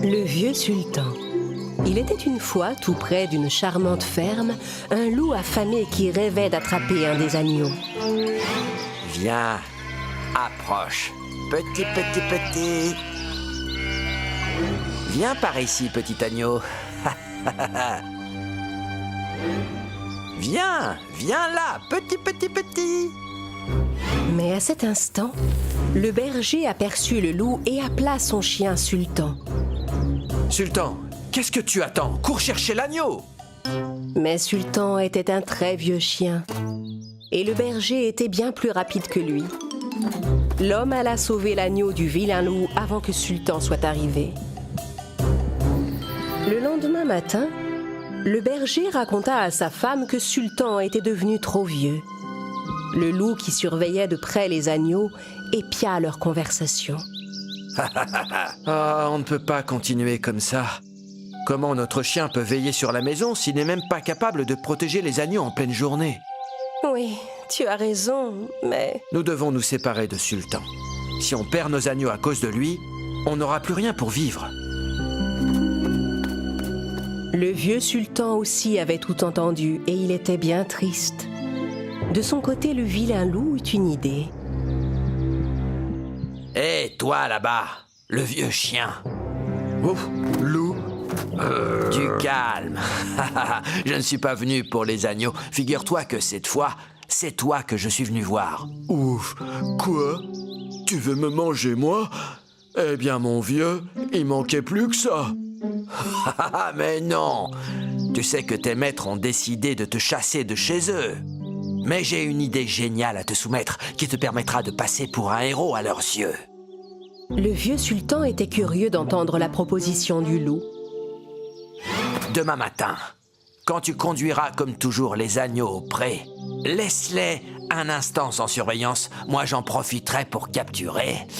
Le vieux sultan. Il était une fois, tout près d'une charmante ferme, un loup affamé qui rêvait d'attraper un des agneaux. Viens, approche. Petit. Viens par ici, petit agneau. Viens là, petit. Mais à cet instant, le berger aperçut le loup et appela son chien Sultan. Sultan, qu'est-ce que tu attends? Cours chercher l'agneau! Mais Sultan était un très vieux chien, et le berger était bien plus rapide que lui. L'homme alla sauver l'agneau du vilain loup avant que Sultan soit arrivé. Le lendemain matin, le berger raconta à sa femme que Sultan était devenu trop vieux. Le loup qui surveillait de près les agneaux épia leur conversation. Ah, on ne peut pas continuer comme ça. Comment notre chien peut veiller sur la maison s'il n'est même pas capable de protéger les agneaux en pleine journée? Oui, tu as raison, mais... Nous devons nous séparer de Sultan. Si on perd nos agneaux à cause de lui, on n'aura plus rien pour vivre. Le vieux sultan aussi avait tout entendu et il était bien triste. De son côté, le vilain loup eut une idée. Hé, toi là-bas, le vieux chien. Ouf, loup. Du calme. Je ne suis pas venu pour les agneaux. Figure-toi que cette fois, c'est toi que je suis venu voir. Ouf, quoi? Tu veux me manger, moi? Eh bien, mon vieux, il manquait plus que ça. Mais non! Tu sais que tes maîtres ont décidé de te chasser de chez eux. Mais j'ai une idée géniale à te soumettre qui te permettra de passer pour un héros à leurs yeux. Le vieux sultan était curieux d'entendre la proposition du loup. Demain matin, quand tu conduiras comme toujours les agneaux au pré, laisse-les un instant sans surveillance. Moi, j'en profiterai pour capturer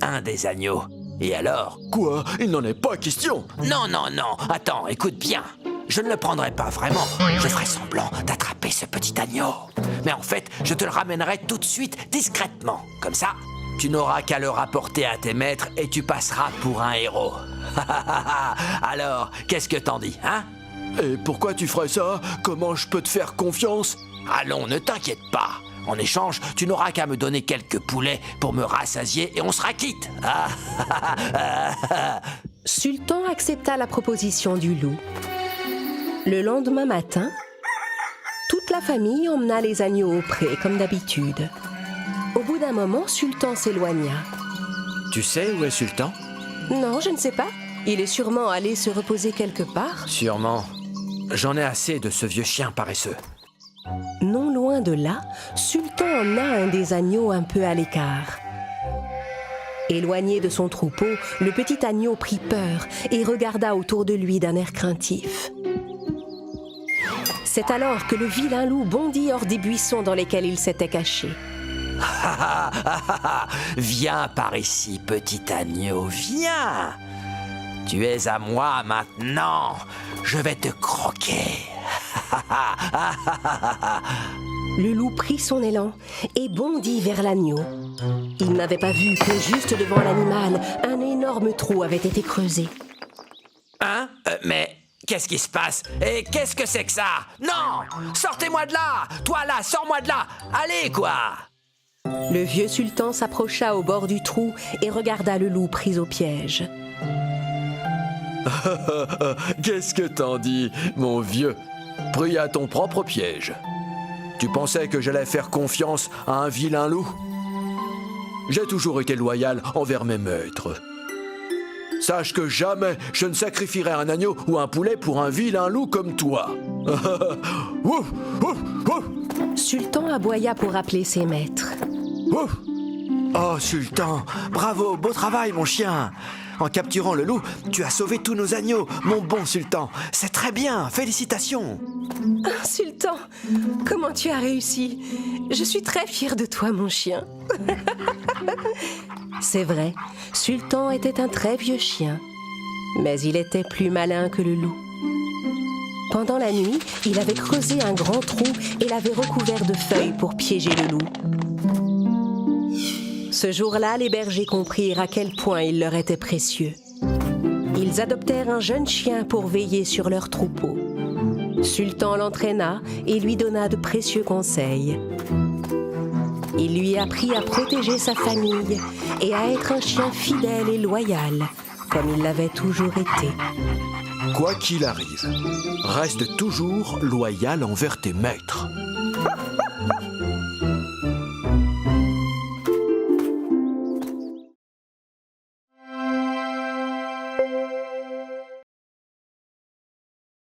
un des agneaux. Et alors? Quoi? Il n'en est pas question. Non, attends, écoute bien. Je ne le prendrai pas vraiment. Je ferai semblant d'attraper ce petit agneau. Mais en fait, je te le ramènerai tout de suite, discrètement. Comme ça, tu n'auras qu'à le rapporter à tes maîtres et tu passeras pour un héros. Alors, qu'est-ce que t'en dis, hein? Et pourquoi tu ferais ça? Comment je peux te faire confiance? Allons, ne t'inquiète pas. En échange, tu n'auras qu'à me donner quelques poulets pour me rassasier et on sera quitte. Sultan accepta la proposition du loup. Le lendemain matin, toute la famille emmena les agneaux au pré, comme d'habitude. Au bout d'un moment, Sultan s'éloigna. Tu sais où est Sultan? Non, je ne sais pas. Il est sûrement allé se reposer quelque part. Sûrement. J'en ai assez de ce vieux chien paresseux. Non loin de là, Sultan emmena un des agneaux un peu à l'écart. Éloigné de son troupeau, le petit agneau prit peur et regarda autour de lui d'un air craintif. C'est alors que le vilain loup bondit hors des buissons dans lesquels il s'était caché. Viens par ici, petit agneau, viens! Tu es à moi maintenant, je vais te croquer. Le loup prit son élan et bondit vers l'agneau. Il n'avait pas vu que juste devant l'animal, un énorme trou avait été creusé. Hein? Mais qu'est-ce qui se passe? Et qu'est-ce que c'est que ça? Non! Sortez-moi de là! Toi là, sors-moi de là! Allez, quoi! Le vieux sultan s'approcha au bord du trou et regarda le loup pris au piège. Qu'est-ce que t'en dis, mon vieux? Pris à ton propre piège. Tu pensais que j'allais faire confiance à un vilain loup? J'ai toujours été loyal envers mes maîtres. Sache que jamais je ne sacrifierai un agneau ou un poulet pour un vilain loup comme toi. Ouf, ouf, ouf. Sultan aboya pour appeler ses maîtres. Ouf. Oh, Sultan, bravo, beau travail, mon chien. En capturant le loup, tu as sauvé tous nos agneaux, mon bon Sultan. C'est très bien, félicitations. Ah, Sultan, comment tu as réussi? Je suis très fière de toi, mon chien. C'est vrai, Sultan était un très vieux chien, mais il était plus malin que le loup. Pendant la nuit, il avait creusé un grand trou et l'avait recouvert de feuilles pour piéger le loup. Ce jour-là, les bergers comprirent à quel point il leur était précieux. Ils adoptèrent un jeune chien pour veiller sur leur troupeau. Sultan l'entraîna et lui donna de précieux conseils. Il lui apprit à protéger sa famille et à être un chien fidèle et loyal, comme il l'avait toujours été. Quoi qu'il arrive, reste toujours loyal envers tes maîtres.